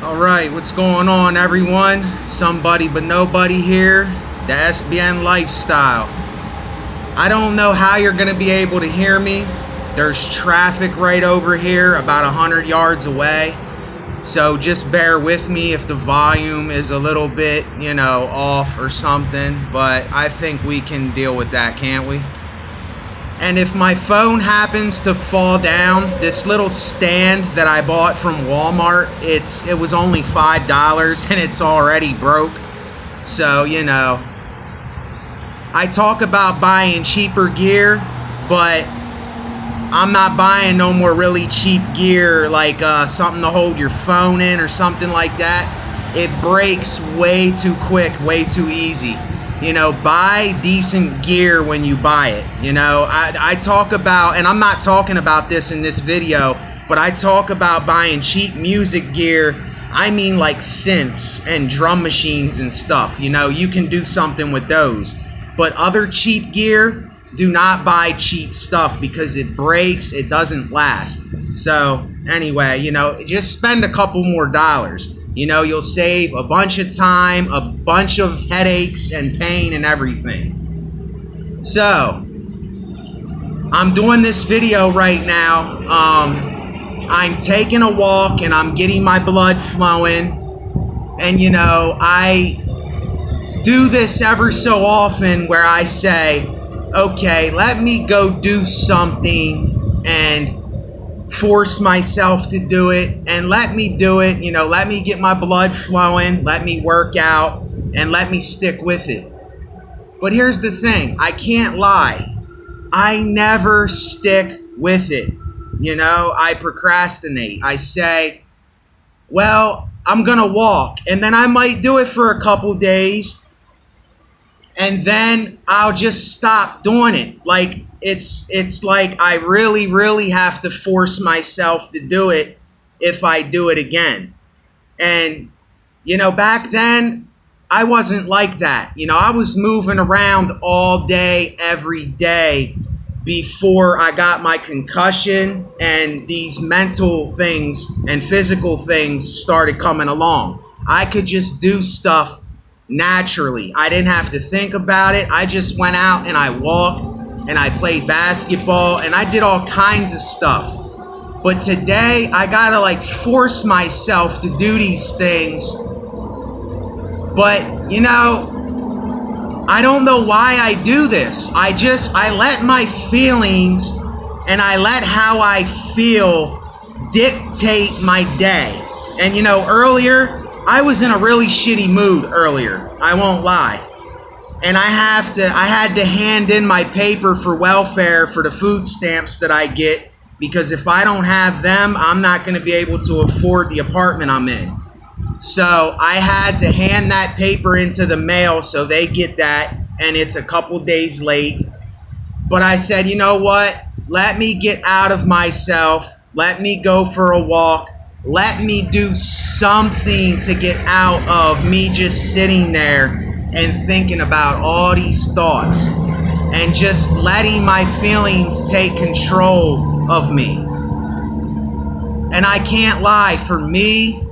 Alright, what's going on, everyone? Somebody but nobody here, the SBN lifestyle. I don't know how you're going to be able to hear me. There's traffic right over here about 100 yards away. So just bear with me if the volume is a little bit, off or something. But I think we can deal with that, can't we? And if my phone happens to fall down, this little stand that I bought from Walmart, it was only $5 and it's already broke. So, I talk about buying cheaper gear, but I'm not buying no more really cheap gear like something to hold your phone in or something like that. It breaks way too quick, way too easy. Buy decent gear when you buy it. I talk about, and I'm not talking about this in this video, but I talk about buying cheap music gear. I mean like synths and drum machines and stuff. You can do something with those. But other cheap gear, do not buy cheap stuff because it breaks, it doesn't last. So anyway, just spend a couple more dollars. You'll save a bunch of time, a bunch of headaches and pain and everything. So, I'm doing this video right now. I'm taking a walk and I'm getting my blood flowing. And I do this ever so often where I say, okay, let me go do something and force myself to do it, and let me do it. Let me get my blood flowing, let me work out, and let me stick with it. But here's the thing, I can't lie, I never stick with it. I procrastinate. I say, well, I'm gonna walk, and then I might do it for a couple days, and then I'll just stop doing it. Like, it's like I really have to force myself to do it if I do it again. And, back then, I wasn't like that. I was moving around all day, every day before I got my concussion and these mental things and physical things started coming along. I could just do stuff naturally. I didn't have to think about it. I just went out and I walked and I played basketball and I did all kinds of stuff. But today I gotta force myself to do these things. But I don't know why I do this. I let my feelings and I let how I feel dictate my day. And earlier I was in a really shitty mood earlier, I won't lie. And I had to hand in my paper for welfare for the food stamps that I get, because if I don't have them, I'm not going to be able to afford the apartment I'm in. So I had to hand that paper into the mail so they get that, and it's a couple days late. But I said, you know what? Let me get out of myself. Let me go for a walk. Let me do something to get out of me just sitting there and thinking about all these thoughts and just letting my feelings take control of me. And I can't lie, for me,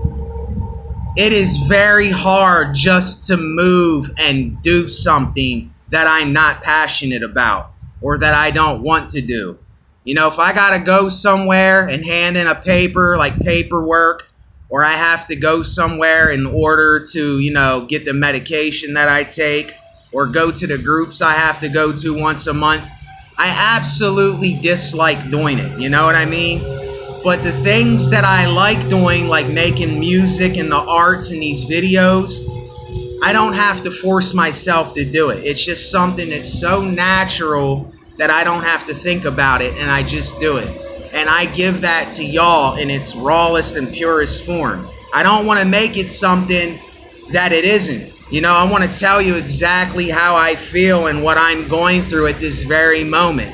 it is very hard just to move and do something that I'm not passionate about or that I don't want to do. If I gotta go somewhere and hand in a paper, like paperwork, or I have to go somewhere in order to, get the medication that I take, or go to the groups I have to go to once a month, I absolutely dislike doing it, you know what I mean? But the things that I like doing, like making music and the arts and these videos, I don't have to force myself to do it. It's just something that's so natural that I don't have to think about it, and I just do it. And I give that to y'all in its rawest and purest form. I don't want to make it something that it isn't. I want to tell you exactly how I feel and what I'm going through at this very moment.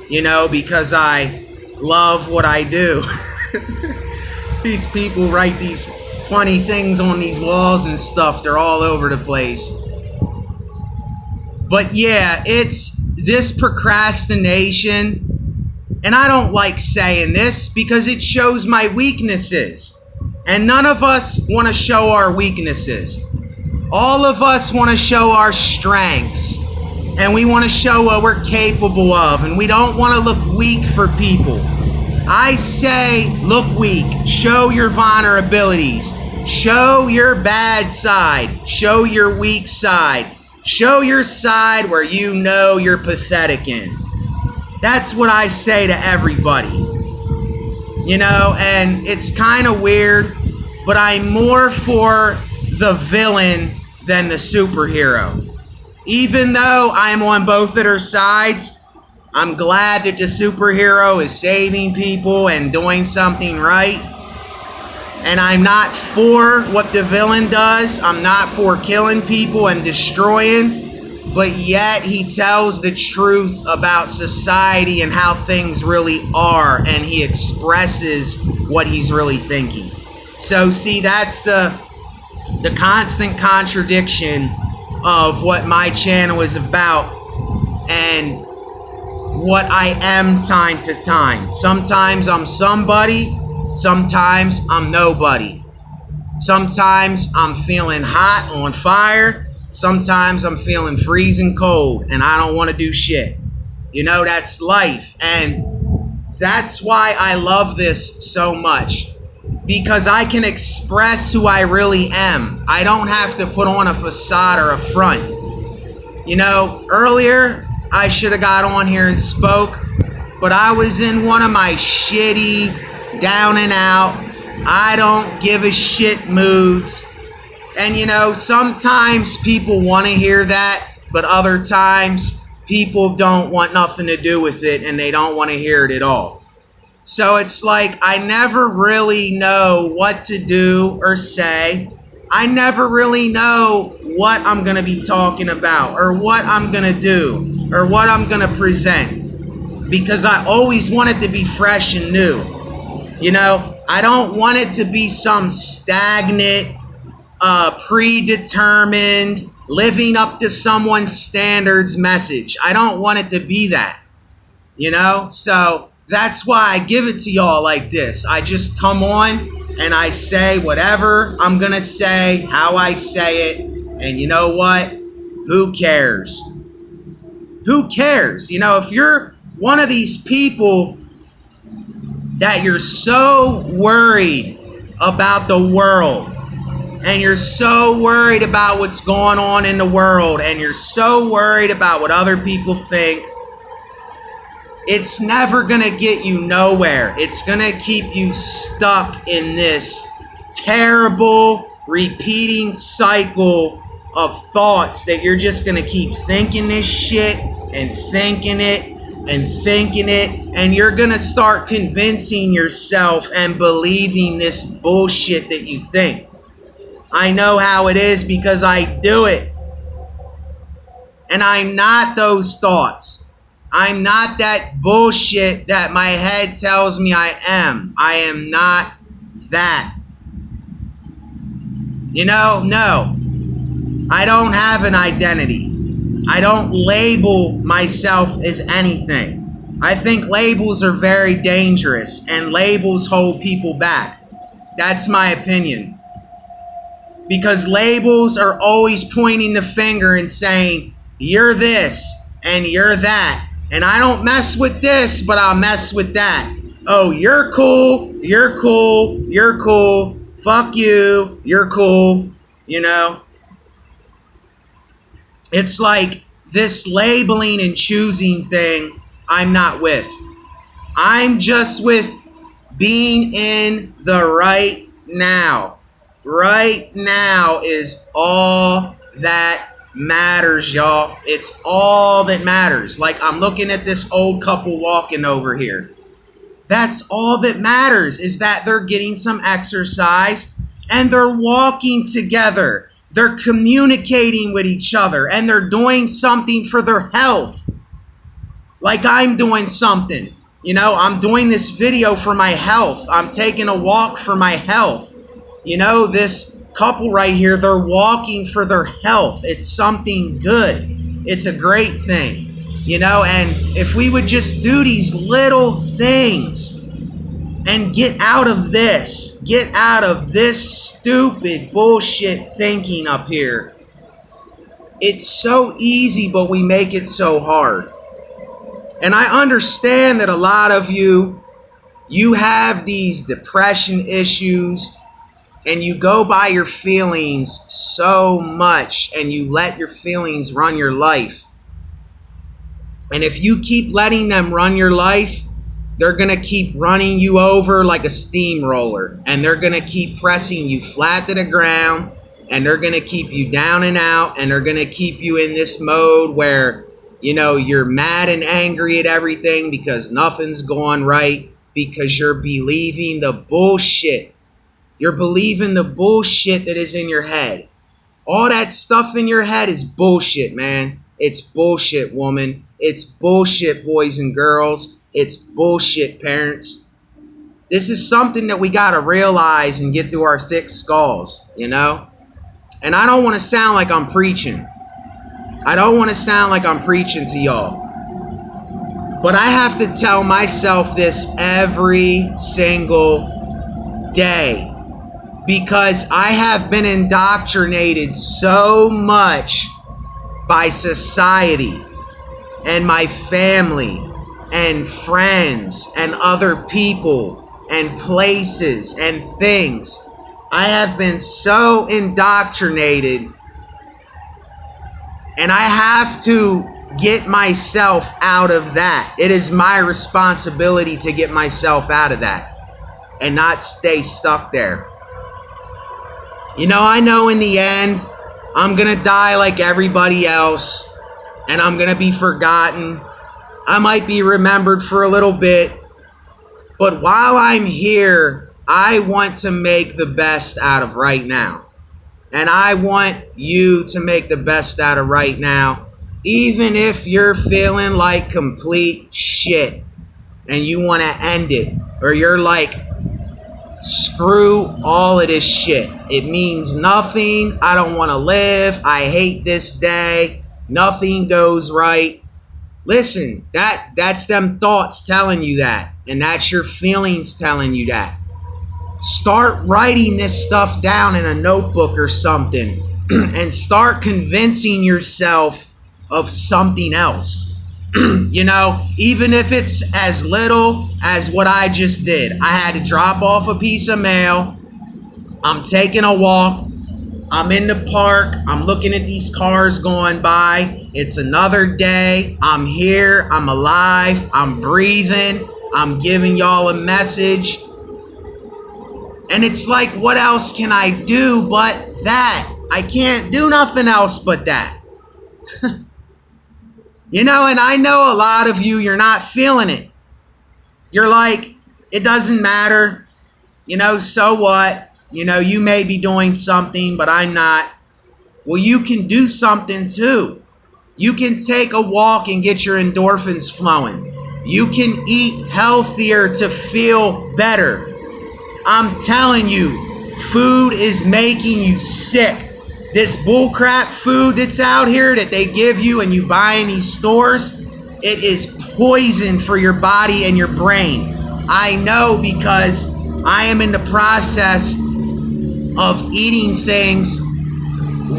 Because I love what I do. These people write these funny things on these walls and stuff. They're all over the place. But yeah, it's this procrastination. And I don't like saying this because it shows my weaknesses. And none of us want to show our weaknesses. All of us want to show our strengths. And we want to show what we're capable of. And we don't want to look weak for people. I say, look weak. Show your vulnerabilities. Show your bad side. Show your weak side. Show your side where you know you're pathetic in. That's what I say to everybody. You know, and it's kind of weird, but I'm more for the villain than the superhero. Even though I'm on both of their sides, I'm glad that the superhero is saving people and doing something right. And I'm not for what the villain does. I'm not for killing people and destroying. But yet he tells the truth about society and how things really are. And he expresses what he's really thinking. So see, that's the constant contradiction of what my channel is about and what I am time to time. Sometimes I'm somebody, sometimes I'm nobody. Sometimes I'm feeling hot, on fire. Sometimes I'm feeling freezing cold and I don't want to do shit. You know, that's life. And that's why I love this so much. Because I can express who I really am. I don't have to put on a facade or a front. You know, earlier I should have got on here and spoke, but I was in one of my shitty, down and out, I don't give a shit moods. And you know, sometimes people want to hear that, but other times people don't want nothing to do with it and they don't want to hear it at all. So it's like I never really know what to do or say. I never really know what I'm going to be talking about or what I'm going to do or what I'm going to present. Because I always want it to be fresh and new. You know, I don't want it to be some stagnant, predetermined, living up to someone's standards message. I don't want it to be that. You know, so that's why I give it to y'all like this. I just come on and I say whatever I'm going to say, how I say it. And you know what? Who cares? Who cares? You know, if you're one of these people that you're so worried about the world and you're so worried about what's going on in the world and you're so worried about what other people think, it's never going to get you nowhere. It's going to keep you stuck in this terrible, repeating cycle of thoughts that you're just going to keep thinking this shit and thinking it and thinking it. And you're going to start convincing yourself and believing this bullshit that you think. I know how it is because I do it. And I'm not those thoughts. I'm not that bullshit that my head tells me I am. I am not that. You know, no. I don't have an identity. I don't label myself as anything. I think labels are very dangerous and labels hold people back. That's my opinion. Because labels are always pointing the finger and saying, you're this and you're that. And I don't mess with this, but I'll mess with that. Oh, you're cool. You're cool. You're cool. Fuck you. You're cool. You know? It's like this labeling and choosing thing I'm not with. I'm just with being in the right now. Right now is all that matters, y'all. It's all that matters. Like I'm looking at this old couple walking over here. That's all that matters, is that they're getting some exercise and they're walking together. They're communicating with each other and they're doing something for their health. Like I'm doing something. You know, I'm doing this video for my health. I'm taking a walk for my health. You know, this couple right here, they're walking for their health. It's something good. It's a great thing, you know. And if we would just do these little things, And get out of this. Get out of this stupid bullshit thinking up here. It's so easy, but we make it so hard. And I understand that a lot of you have these depression issues, and you go by your feelings so much, and you let your feelings run your life. And if you keep letting them run your life, they're going to keep running you over like a steamroller, and they're going to keep pressing you flat to the ground, and they're going to keep you down and out, and they're going to keep you in this mode where, you know, you're mad and angry at everything because nothing's going right, because you're believing the bullshit. You're believing the bullshit that is in your head. All that stuff in your head is bullshit, man. It's bullshit, woman. It's bullshit, boys and girls. It's bullshit, parents. This is something that we got to realize and get through our thick skulls, you know? And I don't want to sound like I'm preaching. I don't want to sound like I'm preaching to y'all. But I have to tell myself this every single day, because I have been indoctrinated so much by society and my family and friends and other people and places and things. I have been so indoctrinated, and I have to get myself out of that. It is my responsibility to get myself out of that and not stay stuck there. You know, I know in the end, I'm going to die like everybody else, and I'm going to be forgotten. I might be remembered for a little bit, but while I'm here, I want to make the best out of right now. And I want you to make the best out of right now, even if you're feeling like complete shit and you want to end it, or you're like, screw all of this shit. It means nothing. I don't want to live. I hate this day. Nothing goes right. Listen, that's them thoughts telling you that. And that's your feelings telling you that. Start writing this stuff down in a notebook or something and start convincing yourself of something else. You know, even if it's as little as what I just did. I had to drop off a piece of mail. I'm taking a walk. I'm in the park. I'm looking at these cars going by. It's another day. I'm here. I'm alive. I'm breathing. I'm giving y'all a message. And it's like, what else can I do but that? I can't do nothing else but that. You know, and I know a lot of you, you're not feeling it. You're like, it doesn't matter. You know, so what? You know, you may be doing something, but I'm not. Well, you can do something too. You can take a walk and get your endorphins flowing. You can eat healthier to feel better. I'm telling you, food is making you sick. This bullcrap food that's out here that they give you and you buy in these stores, it is poison for your body and your brain. I know, because I am in the process of eating things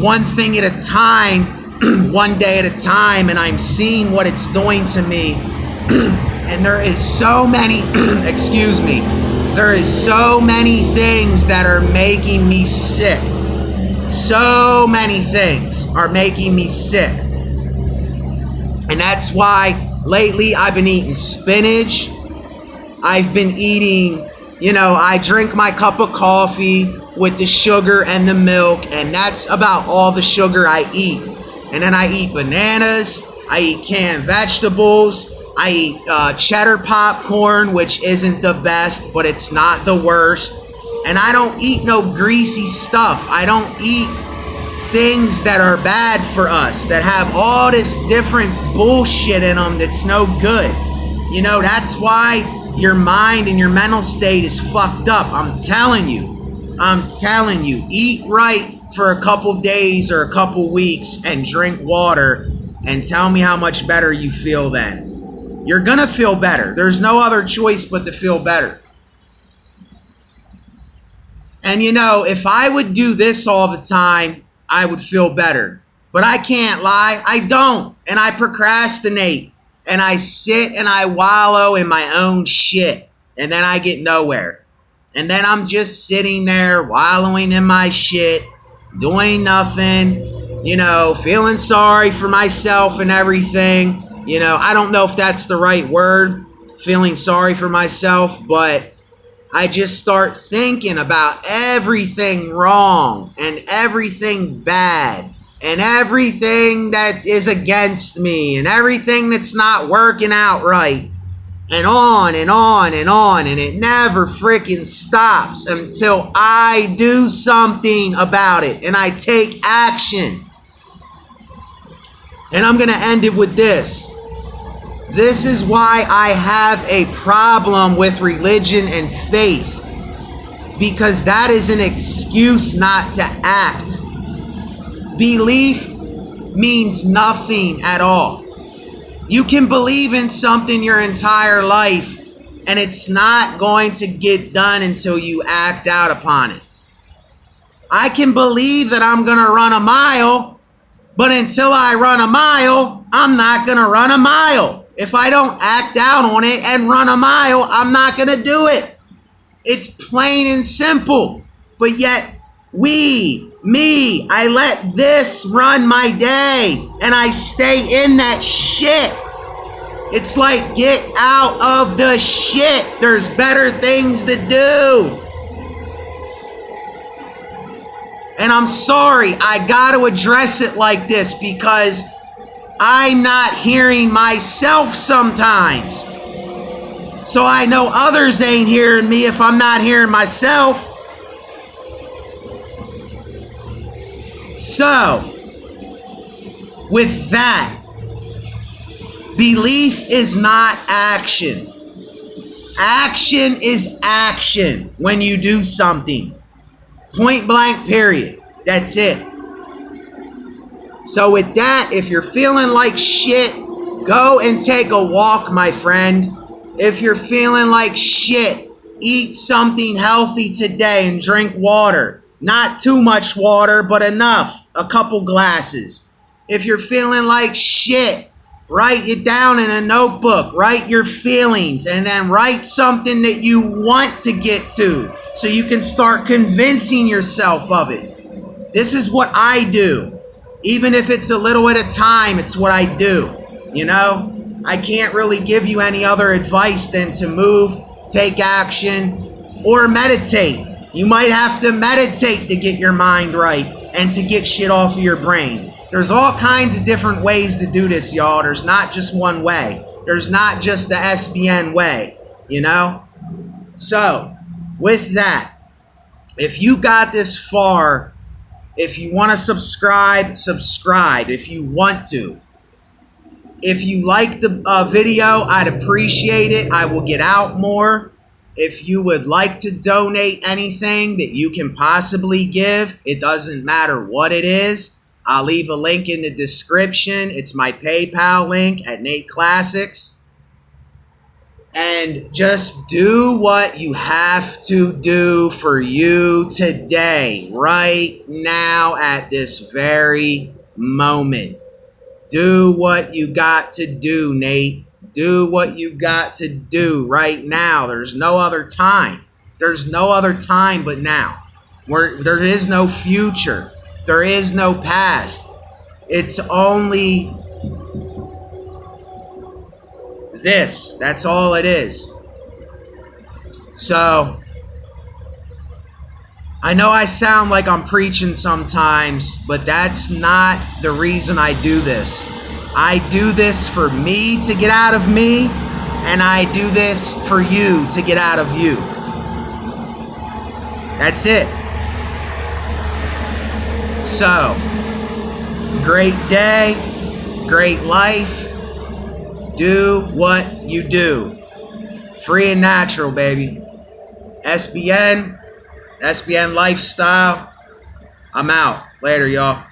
one thing at a time, one day at a time, and I'm seeing what it's doing to me. And there is so many, excuse me, there is so many things that are making me sick. So many things are making me sick. And that's why lately I've been eating spinach. I've been eating, you know, I drink my cup of coffee with the sugar and the milk, and that's about all the sugar I eat. And then I eat bananas, I eat canned vegetables, I eat cheddar popcorn, which isn't the best, but it's not the worst. And I don't eat no greasy stuff. I don't eat things that are bad for us, that have all this different bullshit in them that's no good. You know, that's why your mind and your mental state is fucked up. I'm telling you. Eat right for a couple days or a couple weeks and drink water, and tell me how much better you feel then. You're gonna feel better. There's no other choice but to feel better. And you know, if I would do this all the time, I would feel better. But I can't lie, I don't. And I procrastinate. And I sit and I wallow in my own shit. And then I get nowhere. And then I'm just sitting there wallowing in my shit, doing nothing, you know, feeling sorry for myself and everything. You know, I don't know if that's the right word, feeling sorry for myself, but I just start thinking about everything wrong and everything bad and everything that is against me and everything that's not working out right. And on and on and on, and it never freaking stops until I do something about it and I take action. And I'm going to end it with this. This is why I have a problem with religion and faith, because that is an excuse not to act. Belief means nothing at all. You can believe in something your entire life, and it's not going to get done until you act out upon it. I can believe that I'm going to run a mile, but until I run a mile, I'm not going to run a mile. If I don't act out on it and run a mile, I'm not going to do it. It's plain and simple. But yet, I let this run my day, and I stay in that shit. It's like, get out of the shit. There's better things to do. And I'm sorry, I got to address it like this because I'm not hearing myself sometimes. So I know others ain't hearing me if I'm not hearing myself. So, with that, belief is not action. Action is action when you do something. Point blank, period. That's it. So with that, if you're feeling like shit, go and take a walk, my friend. If you're feeling like shit, eat something healthy today and drink water. Not too much water, but enough. A couple glasses. If you're feeling like shit, write it down in a notebook. Write your feelings and then write something that you want to get to so you can start convincing yourself of it. This is what I do. Even if it's a little at a time, it's what I do. You know? I can't really give you any other advice than to move, take action, or meditate. You might have to meditate to get your mind right and to get shit off of your brain. There's all kinds of different ways to do this, y'all. There's not just one way. There's not just the SBN way, you know? So, with that, if you got this far, if you want to subscribe, subscribe if you want to. If you like the video, I'd appreciate it. I will get out more. If you would like to donate anything that you can possibly give, it doesn't matter what it is. I'll leave a link in the description. It's my PayPal link at Nate Classics. And just do what you have to do for you today, right now at this very moment. Do what you got to do, Nate. Do what you got to do right now. There's no other time. There's no other time but now. There is no future. There is no past. It's only this. That's all it is. So, I know I sound like I'm preaching sometimes, but that's not the reason I do this. I do this for me to get out of me, and I do this for you to get out of you. That's it. So, great day, great life. Do what you do. Free and natural, baby. SBN lifestyle. I'm out. Later, y'all.